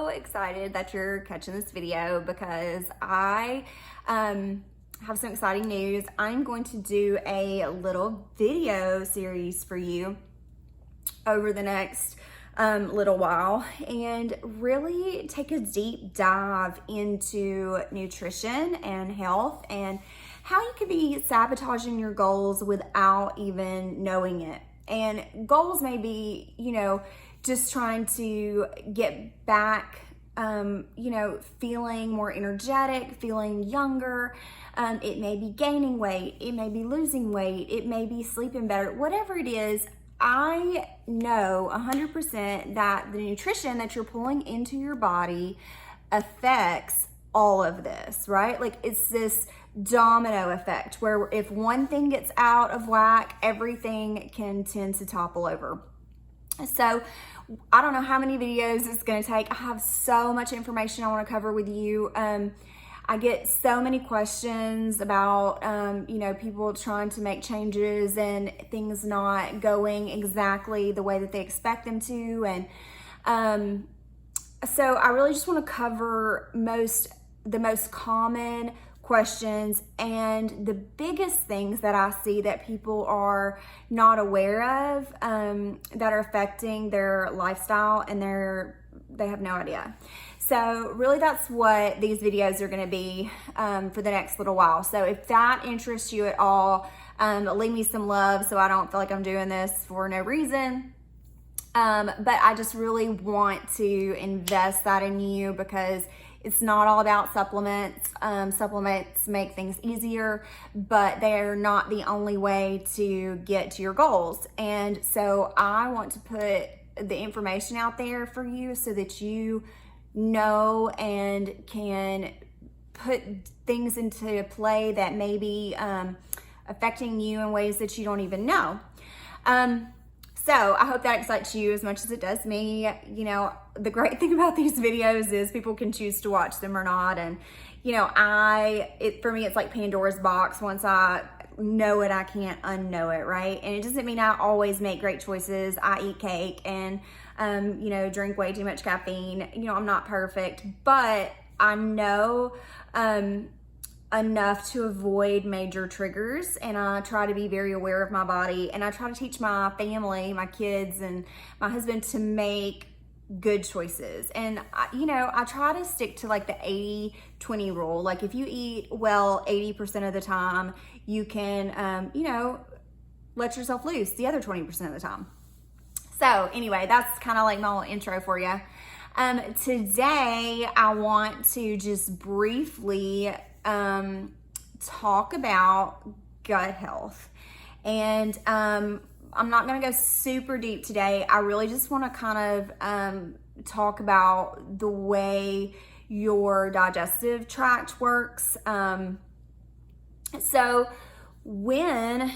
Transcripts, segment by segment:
so excited that you're catching this video because I have some exciting news. I'm going to do a little video series for you over the next little while and really take a deep dive into nutrition and health and how you could be sabotaging your goals without even knowing it. And goals may be, just trying to get back, feeling more energetic, feeling younger. It may be gaining weight. It may be losing weight. It may be sleeping better. Whatever it is, I know 100% that the nutrition that you're pulling into your body affects all of this, right? Like it's this domino effect where if one thing gets out of whack, everything can tend to topple over. So I don't know how many videos it's going to take. I have so much information I want to cover with you. I get so many questions about, people trying to make changes and things not going exactly the way that they expect them to. And so I really just want to cover the most common questions and the biggest things that I see that people are not aware of that are affecting their lifestyle and they have no idea. So really that's what these videos are going to be for the next little while. So if that interests you at all, leave me some love so I don't feel like I'm doing this for no reason. But I just really want to invest that in you because it's not all about supplements. Supplements make things easier, but they're not the only way to get to your goals. And so I want to put the information out there for you so that you know and can put things into play that may be affecting you in ways that you don't even know. So I hope that excites you as much as it does me. The great thing about these videos is people can choose to watch them or not. And, for me, it's like Pandora's box. Once I know it, I can't unknow it, right? And it doesn't mean I always make great choices. I eat cake and, drink way too much caffeine. I'm not perfect, but I know, enough to avoid major triggers, and I try to be very aware of my body, and I try to teach my family, my kids and my husband to make good choices. And I try to stick to like the 80-20 rule. Like if you eat well 80% of the time, you can let yourself loose the other 20% of the time. So anyway, that's kind of like my little intro for you. Today I want to just briefly talk about gut health. And I'm not going to go super deep today. I really just want to kind of talk about the way your digestive tract works. So when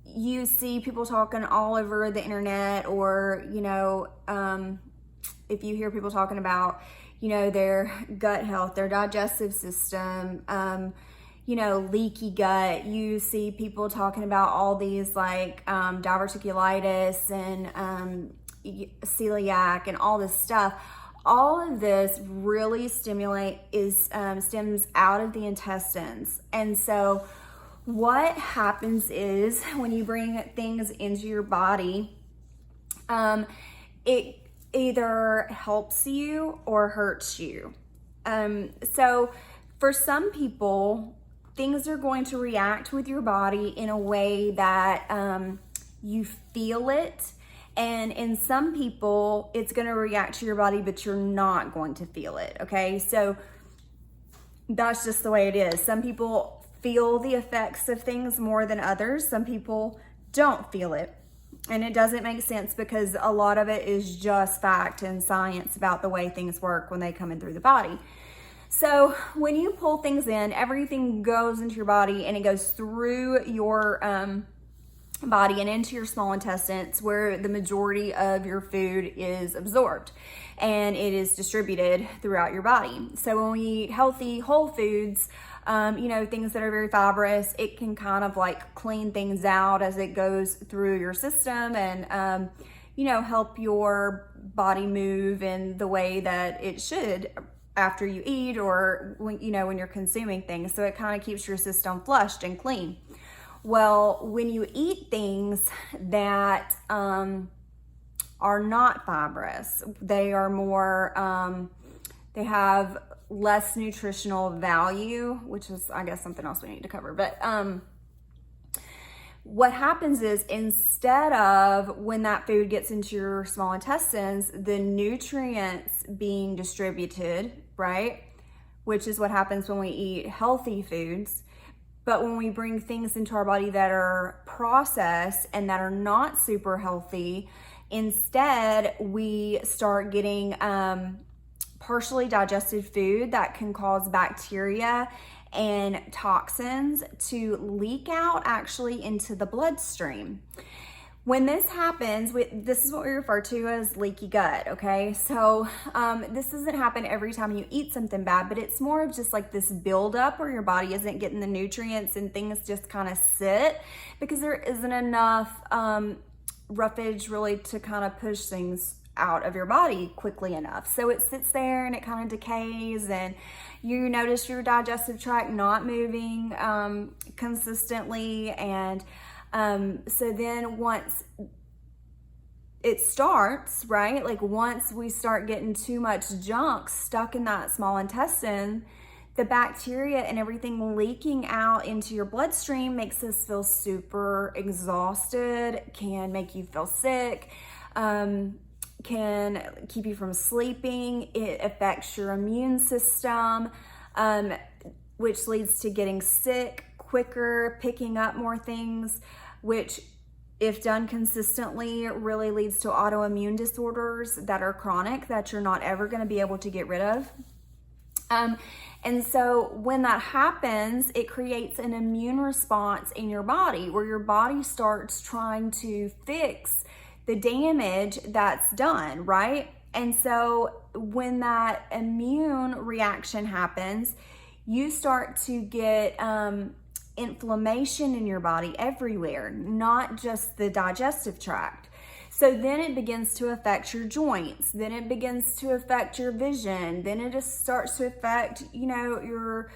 you see people talking all over the internet, or if you hear people talking about their gut health, their digestive system, leaky gut. You see people talking about all these like diverticulitis and celiac and all this stuff. All of this really stems out of the intestines. And so what happens is when you bring things into your body, it either helps you or hurts you. So for some people, things are going to react with your body in a way that you feel it. And in some people, it's going to react to your body, but you're not going to feel it. Okay. So that's just the way it is. Some people feel the effects of things more than others. Some people don't feel it. And it doesn't make sense because a lot of it is just fact and science about the way things work when they come in through the body. So when you pull things in, everything goes into your body and it goes through your body and into your small intestines where the majority of your food is absorbed and it is distributed throughout your body. So when we eat healthy, whole foods, things that are very fibrous, it can kind of like clean things out as it goes through your system and, help your body move in the way that it should after you eat, or when you're consuming things. So it kind of keeps your system flushed and clean. Well, when you eat things that are not fibrous, they are more, they have less nutritional value, which is, I guess, something else we need to cover. But what happens is, instead of when that food gets into your small intestines, the nutrients being distributed, right? Which is what happens when we eat healthy foods. But when we bring things into our body that are processed and that are not super healthy, instead we start getting partially digested food that can cause bacteria and toxins to leak out actually into the bloodstream. When this happens, this is what we refer to as leaky gut, okay? So this doesn't happen every time you eat something bad, but it's more of just like this buildup where your body isn't getting the nutrients and things just kind of sit because there isn't enough roughage really to kind of push things out of your body quickly enough. So it sits there and it kind of decays, and you notice your digestive tract not moving consistently. And so then once it starts, right? Like once we start getting too much junk stuck in that small intestine, the bacteria and everything leaking out into your bloodstream makes us feel super exhausted, can make you feel sick, can keep you from sleeping. It affects your immune system, which leads to getting sick quicker, picking up more things, which, if done consistently, really leads to autoimmune disorders that are chronic that you're not ever going to be able to get rid of. And so when that happens, it creates an immune response in your body where your body starts trying to fix the damage that's done, right? And so when that immune reaction happens, you start to get inflammation in your body everywhere, not just the digestive tract. So then it begins to affect your joints. Then it begins to affect your vision. Then it just starts to affect, your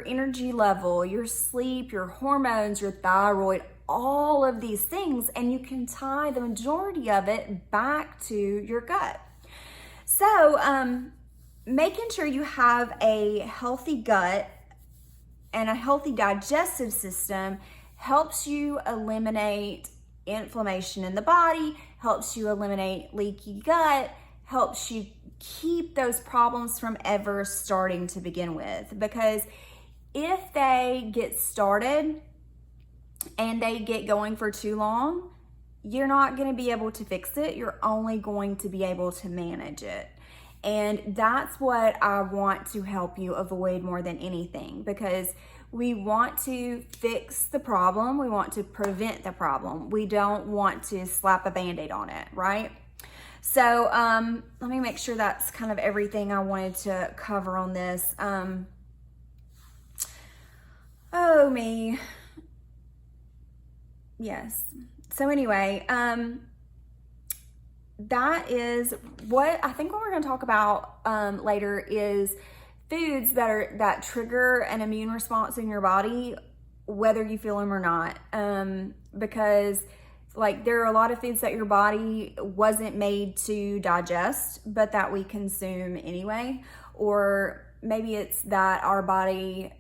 energy level, your sleep, your hormones, your thyroid, all of these things. And you can tie the majority of it back to your gut. So making sure you have a healthy gut and a healthy digestive system helps you eliminate inflammation in the body, helps you eliminate leaky gut, helps you keep those problems from ever starting to begin with. Because if they get started and they get going for too long, you're not going to be able to fix it. You're only going to be able to manage it. And that's what I want to help you avoid more than anything, because we want to fix the problem. We want to prevent the problem. We don't want to slap a Band-Aid on it, right? So let me make sure that's kind of everything I wanted to cover on this. Oh, me. Yes. So anyway, that is what I think what we're going to talk about later is foods that trigger an immune response in your body, whether you feel them or not. Because like there are a lot of foods that your body wasn't made to digest, but that we consume anyway. Or maybe it's that our body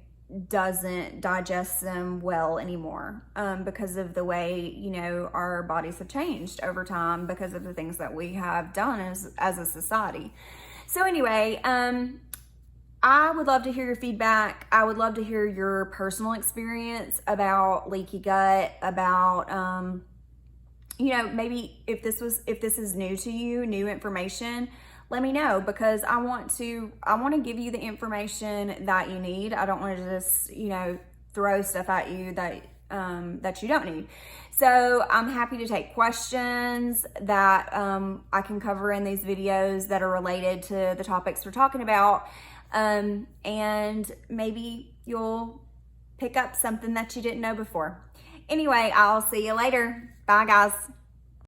doesn't digest them well anymore because of the way, our bodies have changed over time because of the things that we have done as a society. So anyway, I would love to hear your feedback. I would love to hear your personal experience about leaky gut, about, maybe if this is new to you, new information, let me know, because I want to give you the information that you need. I don't want to just, throw stuff at you that you don't need. So I'm happy to take questions that I can cover in these videos that are related to the topics we're talking about. And maybe you'll pick up something that you didn't know before. Anyway, I'll see you later. Bye, guys.